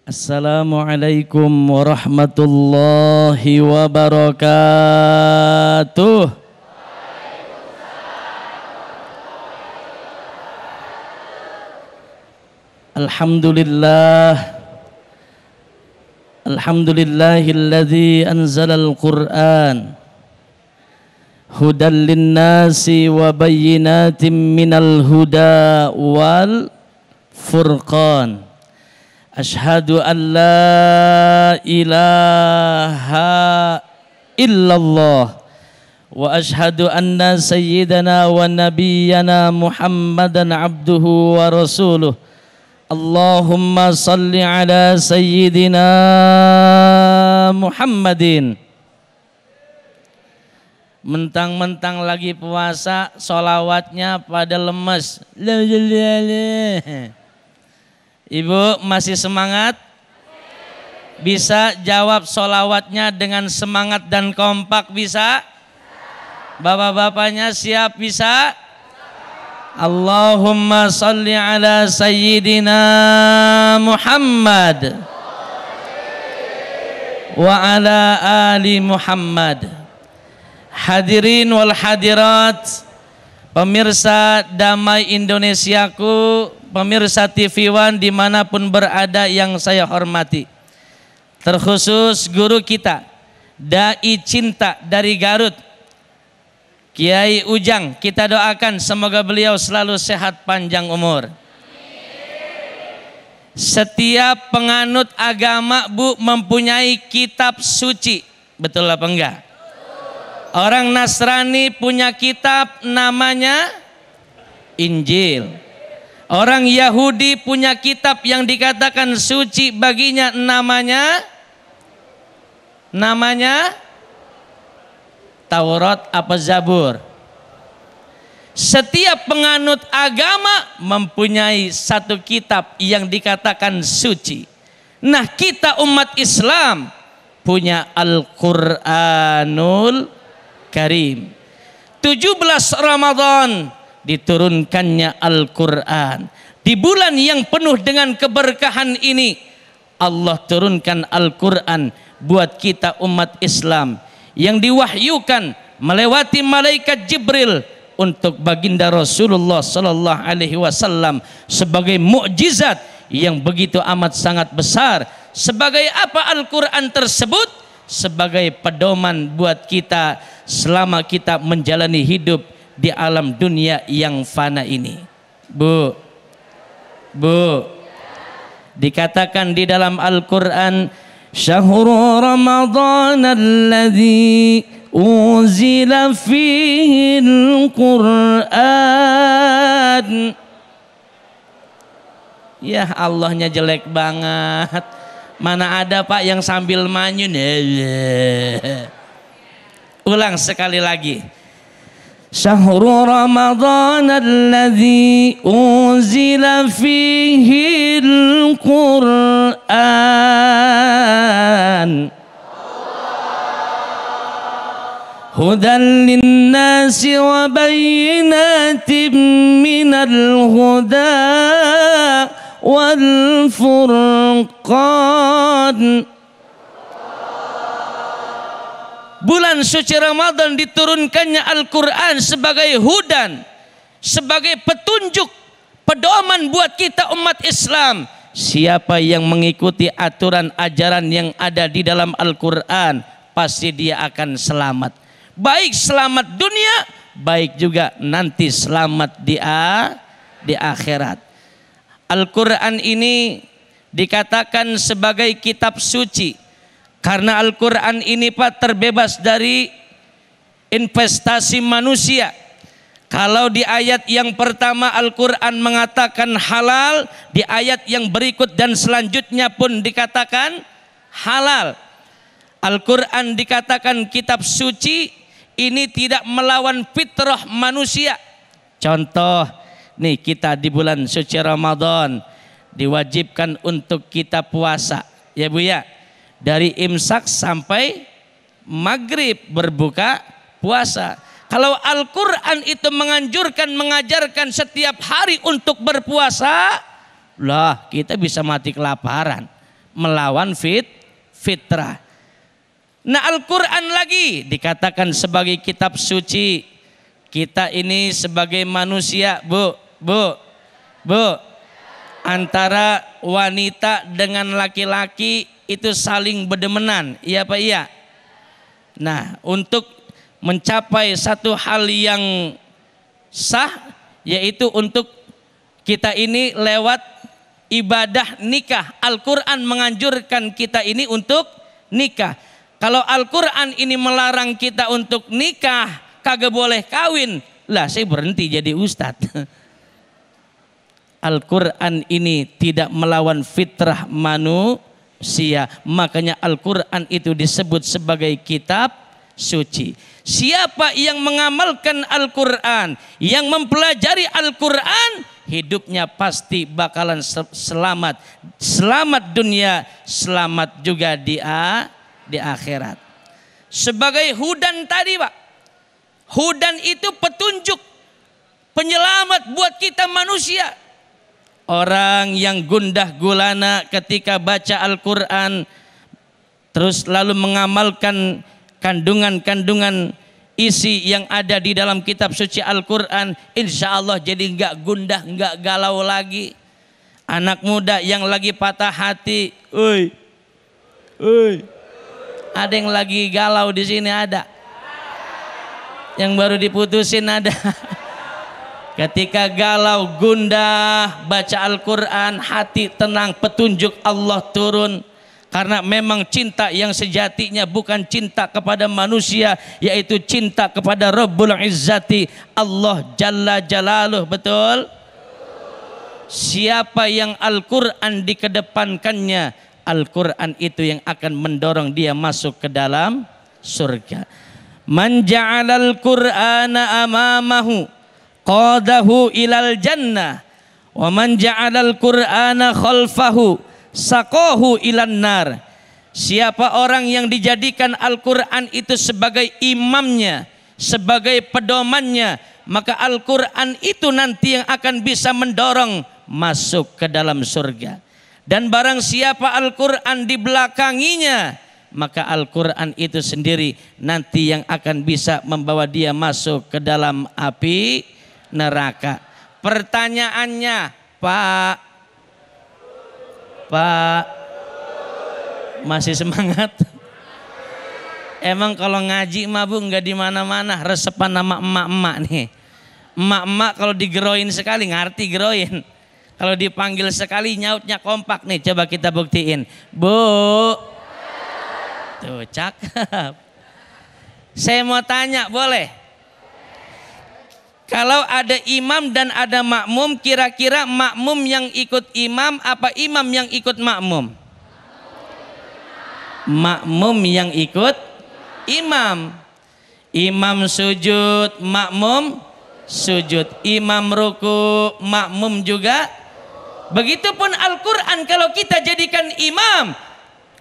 Assalamualaikum warahmatullahi wabarakatuh. Alhamdulillahilladzi anzalal Qur'an hudan linnasi wa bayyinatin minal huda wal furqan. Ashhadu an la ilaha illallah wa ashhadu anna sayyidana wa nabiyyana Muhammadan abduhu wa rasuluh. Allahumma salli ala sayyidina Muhammadin. Mentang-mentang lagi puasa, sholawatnya pada lemes. Ibu masih semangat? Bisa jawab sholawatnya dengan semangat dan kompak? Bisa? Bapak-bapaknya siap? Bisa? Allahumma salli ala sayyidina Muhammad wa ala ali Muhammad. Hadirin wal hadirat, pemirsa Damai Indonesiaku, pemirsa TV One dimanapun berada yang saya hormati, terkhusus guru kita, dai cinta dari Garut, Kiai Ujang, kita doakan semoga beliau selalu sehat panjang umur. Setiap penganut agama, Bu, mempunyai kitab suci, betul apa enggak? Orang Nasrani punya kitab namanya Injil. Orang Yahudi punya kitab yang dikatakan suci baginya, namanya Taurat apa Zabur. Setiap penganut agama mempunyai satu kitab yang dikatakan suci. Nah, kita umat Islam punya Al-Quranul Karim. 17 Ramadan diturunkannya Al-Quran. Di bulan yang penuh dengan keberkahan ini, Allah turunkan Al-Quran buat kita umat Islam yang diwahyukan melewati malaikat Jibril untuk baginda Rasulullah sallallahu alaihi wasallam sebagai mukjizat yang begitu amat sangat besar. Sebagai apa Al-Quran tersebut? Sebagai pedoman buat kita selama kita menjalani hidup di alam dunia yang fana ini. Bu, dikatakan di dalam Al-Quran, Syahrul Ramadan alladzi unzila fihi al-Quran. Ya, Allahnya jelek banget. Mana ada Pak yang sambil manyun. Ulang sekali lagi. Syahrul Ramadan alladzi unzila fihi al-Quran hudan linnasi wa bayyinatin minal huda wal furqan. Bulan suci Ramadan diturunkannya Al-Quran sebagai hudan, sebagai petunjuk, pedoman buat kita umat Islam. Siapa yang mengikuti aturan ajaran yang ada di dalam Al-Quran, pasti dia akan selamat. Baik selamat dunia, baik juga nanti selamat di akhirat. Al-Quran ini dikatakan sebagai kitab suci karena Al-Quran ini Pak terbebas dari investasi manusia. Kalau di ayat yang pertama Al-Quran mengatakan halal, di ayat yang berikut dan selanjutnya pun dikatakan halal. Al-Quran dikatakan kitab suci, ini tidak melawan fitrah manusia. Contoh, nih kita di bulan suci Ramadan diwajibkan untuk kita puasa, ya Bu ya. Dari imsak sampai maghrib berbuka puasa. Kalau Al-Quran itu menganjurkan, mengajarkan setiap hari untuk berpuasa, lah kita bisa mati kelaparan. melawan fitrah. Nah, Al-Quran lagi dikatakan sebagai kitab suci. Kita ini sebagai manusia, bu, antara wanita dengan laki-laki itu saling berdemenan, iya apa iya? Nah, untuk mencapai satu hal yang sah, yaitu untuk kita ini lewat ibadah nikah. Al-Quran menganjurkan kita ini untuk nikah. Kalau Al-Quran ini melarang kita untuk nikah, kagak boleh kawin, lah saya berhenti jadi ustadz. Al-Quran ini tidak melawan fitrah manusia, makanya Al-Quran itu disebut sebagai kitab suci. Siapa yang mengamalkan Al-Quran, yang mempelajari Al-Quran, hidupnya pasti bakalan selamat. Selamat dunia, selamat juga di akhirat. Sebagai hudan tadi, Pak. Hudan itu petunjuk, penyelamat buat kita manusia. Orang yang gundah gulana ketika baca Al-Quran, terus lalu mengamalkan kandungan-kandungan isi yang ada di dalam kitab suci Al-Quran, insya Allah jadi nggak gundah, nggak galau lagi. Anak muda yang lagi patah hati, ada yang lagi galau di sini, ada yang baru diputusin, ada. Ketika galau, gundah, baca Al-Quran, hati tenang, petunjuk Allah turun. Karena memang cinta yang sejatinya bukan cinta kepada manusia, yaitu cinta kepada Rabbul Izzati, Allah Jalla Jalaluh. Betul? Siapa yang Al-Quran dikedepankannya, Al-Quran itu yang akan mendorong dia masuk ke dalam surga. Man ja'alal Qur'ana amamahu qadahu ilal jannah wa man ja'alal Qur'ana khalfahu saqahu ilan nar. Siapa orang yang dijadikan Al-Quran itu sebagai imamnya, sebagai pedomannya, maka Al-Quran itu nanti yang akan bisa mendorong masuk ke dalam surga. Dan barang siapa Al-Quran di belakanginya, maka Al-Quran itu sendiri nanti yang akan bisa membawa dia masuk ke dalam api neraka. Pertanyaannya, Pak, masih semangat? Emang kalau ngaji mah Bu nggak di mana-mana, resepan nama emak-emak nih. Emak-emak kalau digeroin sekali ngerti geroin. Kalau dipanggil sekali nyautnya kompak nih. Coba kita buktiin, Bu. Tuh, cakep. Saya mau tanya, boleh? Kalau ada imam dan ada makmum, kira-kira makmum yang ikut imam apa imam yang ikut makmum? Makmum yang ikut imam. Imam sujud, makmum sujud. Imam ruku, makmum juga. Begitupun Al-Quran, kalau kita jadikan imam,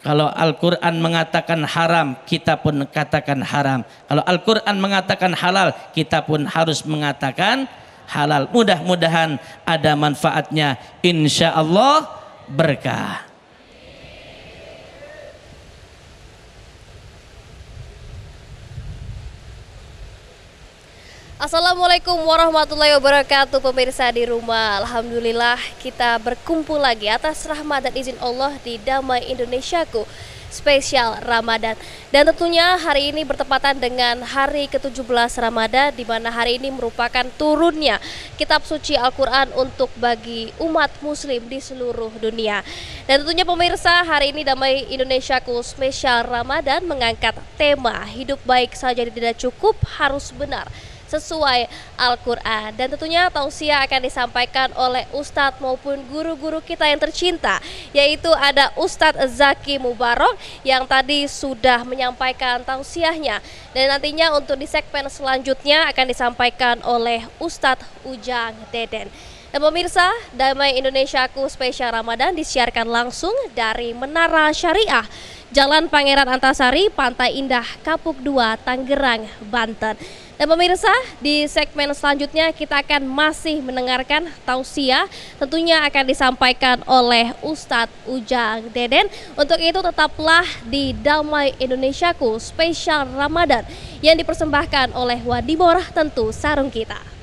kalau Al-Quran mengatakan haram, kita pun katakan haram. Kalau Al-Quran mengatakan halal, kita pun harus mengatakan halal. Mudah-mudahan ada manfaatnya. Insya Allah berkah. Assalamualaikum warahmatullahi wabarakatuh, pemirsa di rumah. Alhamdulillah kita berkumpul lagi atas rahmat dan izin Allah di Damai Indonesiaku spesial Ramadan. Dan tentunya hari ini bertepatan dengan hari ke-17 Ramadan, di mana hari ini merupakan turunnya kitab suci Al-Quran untuk bagi umat muslim di seluruh dunia. Dan tentunya pemirsa, hari ini Damai Indonesiaku spesial Ramadan mengangkat tema hidup baik saja tidak cukup, harus benar sesuai Al-Quran. Dan tentunya tausiah akan disampaikan oleh Ustadz maupun guru-guru kita yang tercinta, yaitu ada Ustadz Zaki Mubarok yang tadi sudah menyampaikan tausiahnya. Dan nantinya untuk di segmen selanjutnya akan disampaikan oleh Ustadz Ujang Deden. Dan pemirsa, Damai Indonesiaku spesial Ramadan disiarkan langsung dari Menara Syariah, Jalan Pangeran Antasari, Pantai Indah, Kapuk 2, Tangerang, Banten. Dan pemirsa, di segmen selanjutnya kita akan masih mendengarkan tausiah, tentunya akan disampaikan oleh Ustadz Ujang Deden. Untuk itu tetaplah di Damai Indonesiaku spesial Ramadan yang dipersembahkan oleh Wadi Borah Tentu Sarung Kita.